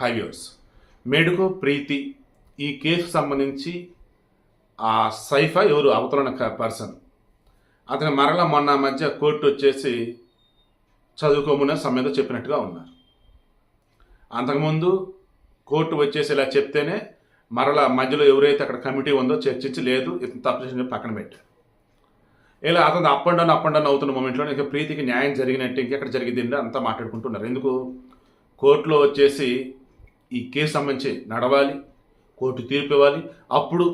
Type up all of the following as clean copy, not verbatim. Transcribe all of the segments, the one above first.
హైవ్యూర్స్ మేడుకో ప్రీతి ఈ కేసుకు సంబంధించి ఆ సైఫా ఎవరు అవతల పర్సన్ అతని మరలా మొన్న మధ్య కోర్టు వచ్చేసి చదువుకోమని సమయంలో చెప్పినట్టుగా ఉన్నారు. అంతకుముందు కోర్టు వచ్చేసి ఇలా చెప్తేనే మరలా మధ్యలో ఎవరైతే అక్కడ కమిటీ ఉందో చర్చించి లేదు ఇతను తప్పు చేసి పక్కన పెట్టారు. ఇలా అతను అప్ అండ్ డౌన్ అవుతున్న మూమెంట్లో ఇంకా ప్రీతికి న్యాయం జరిగినట్టు ఇంకెక్కడ జరిగింది అంతా మాట్లాడుకుంటున్నారు. ఎందుకు కోర్టులో వచ్చేసి ఈ కేసు సంబంధించి నడవాలి, కోర్టు తీర్పు ఇవ్వాలి, అప్పుడు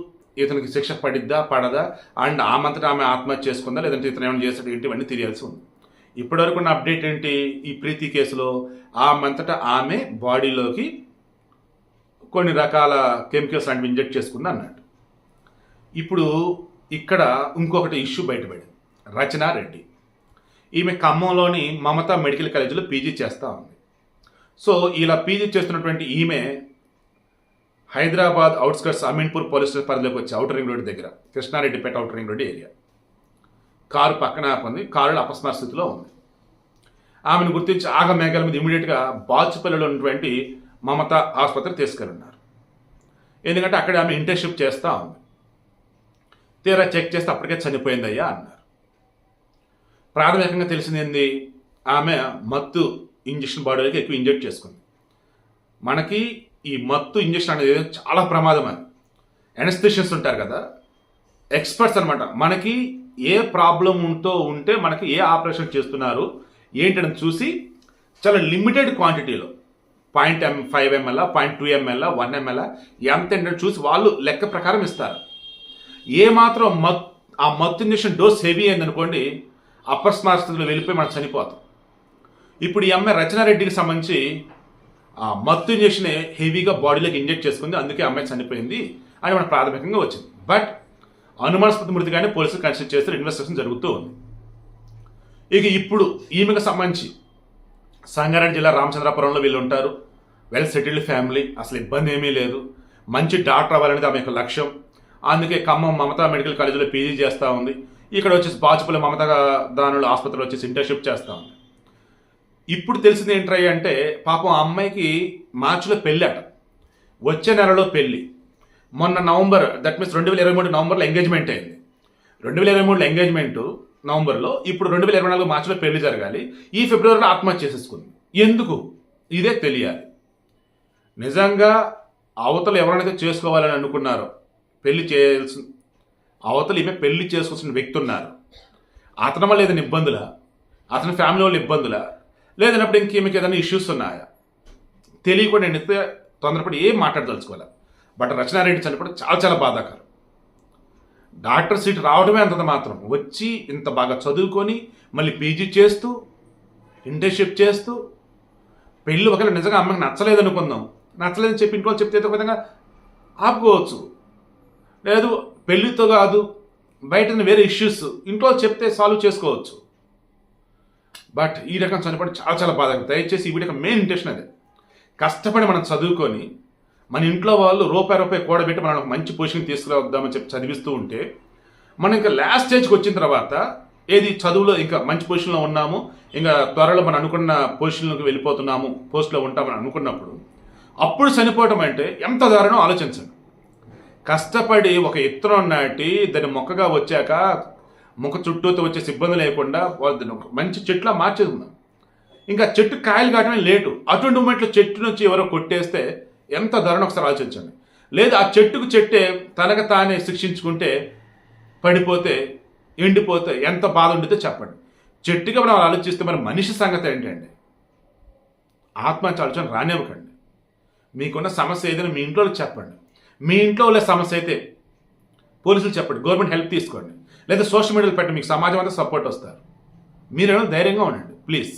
ఇతనికి శిక్ష పడిద్దా పడదా అండ్ ఆమంతటా ఆమె ఆత్మహత్య చేసుకుందా లేదంటే ఇతను ఏమైనా చేస్తాడు ఏంటి ఇవన్నీ తెలియాల్సి ఉంది. ఇప్పటివరకు ఉన్న అప్డేట్ ఏంటి, ఈ ప్రీతి కేసులో ఆమంతటా ఆమె బాడీలోకి కొన్ని రకాల కెమికల్స్ లాంటివి ఇంజెక్ట్ చేసుకుంది అన్నట్టు. ఇప్పుడు ఇక్కడ ఇంకొకటి ఇష్యూ బయటపడింది. రచనారెడ్డి ఈమె ఖమ్మంలోని మమతా మెడికల్ కాలేజీలో పీజీ చేస్తూ ఉంది. సో ఇలా పీజీ చేస్తున్నటువంటి ఈమె Hyderabad outskirts Ameenpur police station పరిధిలోకి వచ్చి అవుటర్ రింగ్ రోడ్ దగ్గర Krishnareddypet outer ring road area car పక్కన ఉంది. కారులో అపస్మార స్థితిలో ఉంది. ఆమెను గుర్తించి ఆగమేఘాల మీద ఇమీడియట్గా బాచుపల్లిలో ఉన్నటువంటి మమతా ఆసుపత్రి తీసుకెళ్ళున్నారు. ఎందుకంటే అక్కడ ఆమె ఇంటర్న్షిప్ చేస్తూ ఉంది. తీరా చెక్ చేస్తే అప్పటికే చనిపోయిందయ్యా అన్నారు. ప్రాథమికంగా తెలిసింది ఆమె మత్తు ఇంజక్షన్ బాడీలోకి ఎక్కువ ఇంజెక్ట్ చేసుకుంది. మనకి ఈ మత్తు ఇంజక్షన్ అనేది చాలా ప్రమాదం. అని ఎనస్థిషియన్స్ ఉంటారు కదా, ఎక్స్పర్ట్స్ అనమాట. మనకి ఏ ప్రాబ్లం ఉంటే మనకి ఏ ఆపరేషన్ చేస్తున్నారు ఏంటని చూసి చాలా లిమిటెడ్ క్వాంటిటీలో 0.5 ml 0.2 ml 1 ml ఎంత ఏంటని చూసి వాళ్ళు లెక్క ప్రకారం ఇస్తారు. ఏ మాత్రం ఆ మత్తు ఇంజక్షన్ డోస్ హెవీ అయిందనుకోండి అపస్మార స్థితిలో వెళ్ళిపోయి మనం చనిపోతాం. ఇప్పుడు ఈ అమ్మాయి రచనారెడ్డికి సంబంధించి ఆ మత్తు ఇంజక్షన్ హెవీగా బాడీలోకి ఇంజెక్ట్ చేసుకుంది, అందుకే అమ్మాయి చనిపోయింది అని మనకు ప్రాథమికంగా వచ్చింది. బట్ అనుమానాస్పద మృతిగానే పోలీసులు కన్సిడర్ చేస్తారు, ఇన్వెస్టిగేషన్ జరుగుతూ ఉంది. ఇక ఇప్పుడు ఈమెకు సంబంధించి సంగారెడ్డి జిల్లా రామచంద్రాపురంలో వీళ్ళు ఉంటారు. వెల్ సెటిల్డ్ ఫ్యామిలీ, అసలు ఇబ్బంది ఏమీ లేదు. మంచి డాక్టర్ అవ్వాలనేది ఆమె యొక్క లక్ష్యం. అందుకే ఖమ్మం మమతా మెడికల్ కాలేజీలో పీజీ చేస్తూ ఉంది. ఇక్కడ వచ్చేసి బాచుపల్లి మమతా దానుల ఆసుపత్రిలో వచ్చేసి ఇంటర్న్షిప్ చేస్తూ ఉంది. ఇప్పుడు తెలిసింది ఏంట్రై అంటే పాపం ఆ అమ్మాయికి మార్చిలో పెళ్ళి అట, వచ్చే నెలలో పెళ్ళి. మొన్న నవంబర్, దట్ మీన్స్ 2023 నవంబర్లో ఎంగేజ్మెంట్ అయింది. 2023లో ఎంగేజ్మెంట్ నవంబర్లో, ఇప్పుడు 2024 మార్చిలో పెళ్లి జరగాలి. ఈ ఫిబ్రవరిలో ఆత్మహత్య చేసేసుకుంది. ఎందుకు ఇదే తెలియాలి. నిజంగా అవతలు ఎవరైతే చేసుకోవాలని అనుకున్నారో పెళ్లి చేయాల్సిన అవతలు ఈమె పెళ్లి చేసుకోవాల్సిన వ్యక్తి ఉన్నారు. అతని వల్ల ఏదైనా ఇబ్బందులా, అతని ఫ్యామిలీ వాళ్ళు ఇబ్బందులా, లేదన్నప్పుడు ఇంకేమికి ఏదైనా ఇష్యూస్ ఉన్నాయా తెలియకుండా నేను తొందరపడి ఏం మాట్లాడదలుచుకోవాలి. బట్ రచనారెడ్డి చనిపోవడం చాలా చాలా బాధాకరం. డాక్టర్ సీట్ రావడమే అంతంత మాత్రం, వచ్చి ఇంత బాగా చదువుకొని మళ్ళీ పీజీ చేస్తూ ఇంటర్న్షిప్ చేస్తూ పెళ్ళి ఒకవేళ నిజంగా అమ్మకి నచ్చలేదు అనుకుందాం, నచ్చలేదని చెప్పి ఇంట్లో చెప్తే ఏదో విధంగా ఆపుకోవచ్చు. లేదు పెళ్ళితో కాదు బయట వేరే ఇష్యూస్ ఇంట్లో చెప్తే సాల్వ్ చేసుకోవచ్చు. బట్ ఈ రకం చనిపోవడం చాలా చాలా బాధాకరం. దయచేసి ఈ వీడియో మెయిన్ ఇంటెన్షన్ అదే, కష్టపడి మనం చదువుకొని మన ఇంట్లో వాళ్ళు రూపాయి కూడబెట్టి మనం మంచి పొజిషన్ తీసుకురావద్దామని చెప్పి చదివిస్తూ ఉంటే మనం ఇంకా లాస్ట్ స్టేజ్కి వచ్చిన తర్వాత ఏది చదువులో ఇంకా మంచి పొజిషన్లో ఉన్నాము, ఇంకా త్వరలో మనం అనుకున్న పొజిషన్లోకి వెళ్ళిపోతున్నాము, పోస్ట్లో ఉంటామని అనుకున్నప్పుడు అప్పుడు చనిపోవటం అంటే ఎంత దారుణం ఆలోచించండి. కష్టపడి ఒక ఇత్తనం నాటి దాన్ని మొక్కగా వచ్చాక మొక్క చుట్టూతో వచ్చే ఇబ్బంది లేకుండా వాళ్ళు మంచి చెట్లా మార్చేసుకుందాం. ఇంకా చెట్టు కాయలు కావటమే లేటు. అటువంటి మూమెంట్లో చెట్టు నుంచి ఎవరో కొట్టేస్తే ఎంత దారుణం ఒకసారి ఆలోచించండి. లేదు ఆ చెట్టుకు చెట్టే తనకు తానే శిక్షించుకుంటే పడిపోతే ఎండిపోతే ఎంత బాధ ఉండితే చెప్పండి. చెట్టుగా మనం ఆలోచిస్తే మరి మనిషి సంగతి ఏంటండి? ఆత్మహత్య ఆలోచన రానివ్వకండి. మీకున్న సమస్య ఏదైనా మీ ఇంట్లో చెప్పండి. మీ ఇంట్లో ఉన్న సమస్య అయితే పోలీసులు చెప్పండి, గవర్నమెంట్ హెల్ప్ తీసుకోండి, లేదా సోషల్ మీడియాలో పెట్టి మీకు సమాజం అంతా సపోర్ట్ వస్తారు. మీరేమో ధైర్యంగా ఉండండి ప్లీజ్.